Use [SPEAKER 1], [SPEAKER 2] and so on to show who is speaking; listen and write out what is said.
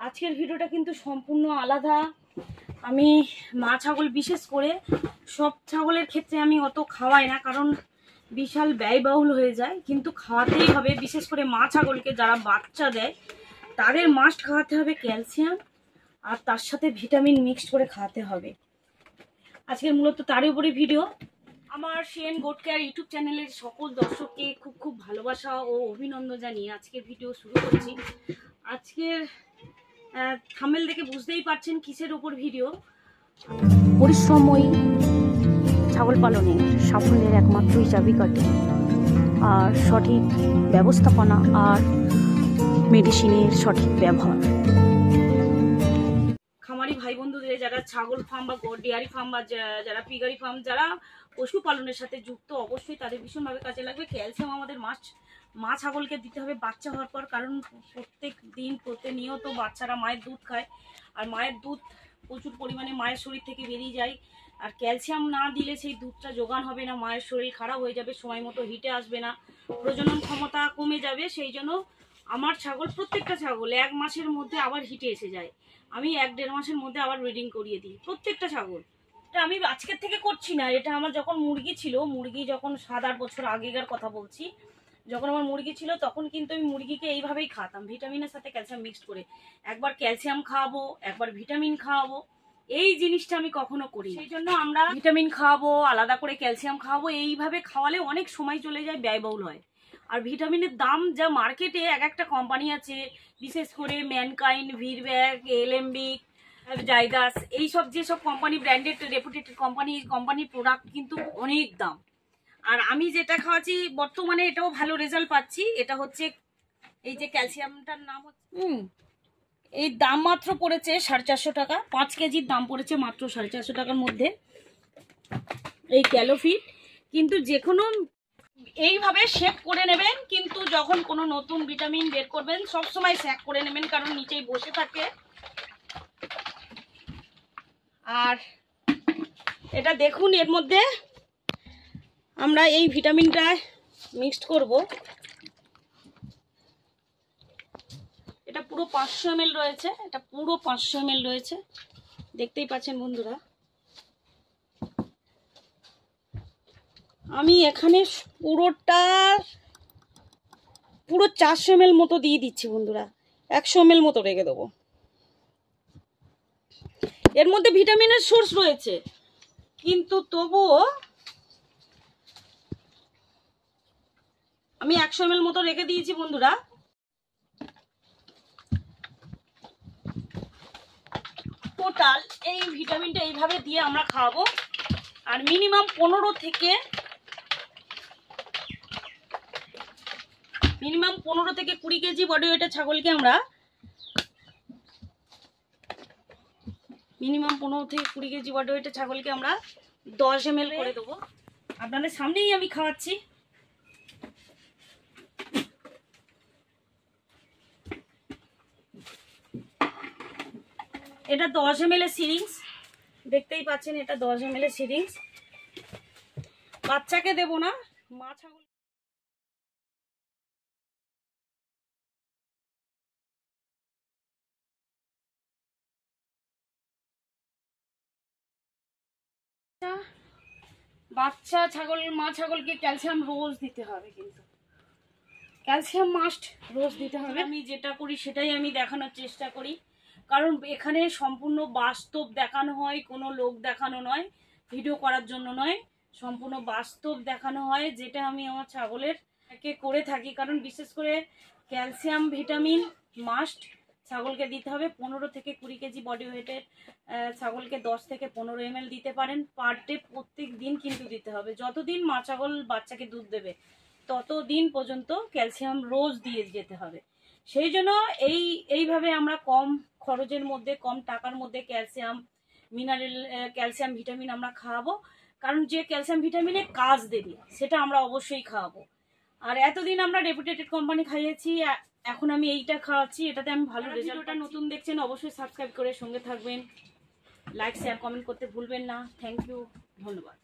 [SPEAKER 1] আজকের ভিডিওটা কিন্তু সম্পূর্ণ আলাদা। আমি মা ছাগল বিশেষ করে সব ছাগলের ক্ষেত্রে আমি অত খাওয়াই না, কারণ বিশাল ব্যয়বহুল হয়ে যায়, কিন্তু খাওয়াতেই হবে। বিশেষ করে মা ছাগলকে যারা বাচ্চা দেয় তাদের মাস্ট খাওয়াতে হবে ক্যালসিয়াম, আর তার সাথে ভিটামিন মিক্সড করে খাওয়াতে হবে। আজকের মূলত তারই উপরে ভিডিও। আমার সিএন গোট কেয়ার ইউটিউব চ্যানেলের সকল দর্শককে খুব খুব ভালোবাসা ও অভিনন্দন জানিয়ে আজকের ভিডিও শুরু করছি। আজকের থাম্বনেল দেখে বুঝতেই পারছেন কিসের ওপর ভিডিও। পরিশ্রমই ছাগল পালনে সাফল্যের একমাত্রই চাবিকাঠি, আর সঠিক ব্যবস্থাপনা আর মেডিসিনের সঠিক ব্যবহার। খামারি ভাই বন্ধুদের যারা ছাগল ফার্ম বা ডেয়ারি ফার্ম বা যারা পিগারি ফার্ম, যারা পশুপালনের সাথে যুক্ত, অবশ্যই তাদের ভীষণভাবে কাজে লাগবে। ক্যালসিয়াম আমাদের মা ছাগলকে দিতে হবে বাচ্চা হওয়ার পর, কারণ প্রত্যেক দিন প্রতিনিয়ত বাচ্চারা মায়ের দুধ খায়, আর মায়ের দুধ প্রচুর পরিমাণে মায়ের শরীর থেকে বেরিয়ে যায়। আর ক্যালসিয়াম না দিলে সেই দুধটা যোগান হবে না, মায়ের শরীর খারাপ হয়ে যাবে, সময় মতো হিটে আসবে না, প্রজনন ক্ষমতা কমে যাবে। সেই জন্য আমার ছাগল, প্রত্যেকটা ছাগল 1 মাসের মধ্যে আবার হিটে এসে যায়। আমি 1-1.5 মাসের মধ্যে আবার ব্রিডিং করিয়ে দিই প্রত্যেকটা ছাগল। এটা আমি আজকের থেকে করছি না, এটা আমার যখন মুরগি ছিল, মুরগি যখন 7-8 বছর আগেকার কথা বলছি, যখন আমার মুরগি ছিল তখন কিন্তু আমি মুরগিকে এইভাবেই খাওয়াতাম, ভিটামিনের সাথে ক্যালসিয়াম মিক্সড করে। একবার ক্যালসিয়াম খাওয়াবো, একবার ভিটামিন খাওয়াবো, এই জিনিসটা আমি কখনো করি। সেই জন্য আমরা ভিটামিন খাওয়াবো, আলাদা করে ক্যালসিয়াম খাওয়াবো, এইভাবে খাওয়ালে অনেক সময় চলে যায়, ব্যয়বহুল হয়। আর ভিটামিনের দাম যা মার্কেটে, এক একটা কোম্পানি আছে, বিশেষ করে ম্যানকাইন্ড, ভিরব্যাক, এলএমবিক, জাইদাস, এইসব যেসব কোম্পানি, ব্র্যান্ডেড রেপুটেড কোম্পানির প্রোডাক্ট কিন্তু অনেক দাম। আর আমি যেটা খাওয়াচ্ছি বর্তমানে এটাও ভালো রেজাল্ট পাচ্ছি। এটা হচ্ছে এই যে ক্যালসিয়ামটার নাম হচ্ছে এই দাম মাত্র পড়েছে 450 টাকা, 5 কেজির দাম পড়েছে মাত্র 450 টাকার মধ্যে এই ক্যালোফিট। কিন্তু যে কোনো এইভাবে শেক করে নেবেন, কিন্তু যখন কোনো নতুন ভিটামিন বের করবেন সবসময় শেক করে নেবেন, কারণ নিচেই বসে থাকে। আর এটা দেখুন, এর মধ্যে আমরা এই ভিটামিনটা মিক্সড করব। এটা পুরো 500 ml রয়েছে, এটা পুরো 500 ml রয়েছে, দেখতেই পাচ্ছেন বন্ধুরা। আমি এখানে পুরো 400 ml মতো দিয়ে দিচ্ছি বন্ধুরা, 100 ml মতো রেখে দেবো। এর মধ্যে ভিটামিনের সোর্স রয়েছে, কিন্তু তবুও আমি 100 ml মতো রেখে দিয়েছি বন্ধুরা। টোটাল এই ভিটামিনটা এইভাবে দিয়ে আমরা খাওয়াবো। আর মিনিমাম 15 থেকে 20 কেজি বডি ওয়েটের ছাগলকে আমরা মিনিমাম 15 থেকে 20 কেজি বডি ওয়েটের ছাগলকে আমরা 10 ml করে দেবো। আপনাদের সামনেই আমি খাওয়াচ্ছি। এটা 10 ml এর সিরিঞ্জ, দেখতেই পাচ্ছেন, এটা 10 ml এর সিরিঞ্জ। বাচ্চাকে দেব না, মা ছাগল। বাচ্চা ছাগল, মা ছাগলকে ক্যালসিয়াম রোজ দিতে হবে, কিন্তু ক্যালসিয়াম মাস্ট রোজ দিতে হবে। আমি যেটা করি সেটাই আমি দেখানোর চেষ্টা করি, কারণ এখানে সম্পূর্ণ বাস্তব দেখানো হয়, কোনো লোক দেখানো নয়, ভিডিও করার জন্য নয়, সম্পূর্ণ বাস্তব দেখানো হয়, যেটা আমি আমার ছাগলের করে থাকি। কারণ বিশেষ করে ক্যালসিয়াম ভিটামিন মাস্ট ছাগলকে দিতে হবে। 15 থেকে 20 কেজি বডি ওয়েটের ছাগলকে 10 থেকে 15 ml দিতে পারেন পার ডে, প্রত্যেক দিন কিন্তু দিতে হবে। যতদিন মা ছাগল বাচ্চাকে দুধ দেবে ততদিন পর্যন্ত ক্যালসিয়াম রোজ দিয়ে যেতে হবে। সেই জন্য এইভাবে আমরা কম খরচের মধ্যে, কম টাকার মধ্যে ক্যালসিয়াম মিনারেল, ক্যালসিয়াম ভিটামিন আমরা খাওয়াবো। কারণ যে ক্যালসিয়াম ভিটামিনে কাজ দেবে সেটা আমরা অবশ্যই খাওয়াবো। আর এতদিন আমরা রেপুটেড কোম্পানি খাইয়েছি, এখন আমি এইটা খাওয়াচ্ছি, এটাতে আমি ভালো রেজাল্ট। নতুন দেখছেন অবশ্যই সাবস্ক্রাইব করে সঙ্গে থাকবেন, লাইক শেয়ার কমেন্ট করতে ভুলবেন না। থ্যাংক ইউ, ধন্যবাদ।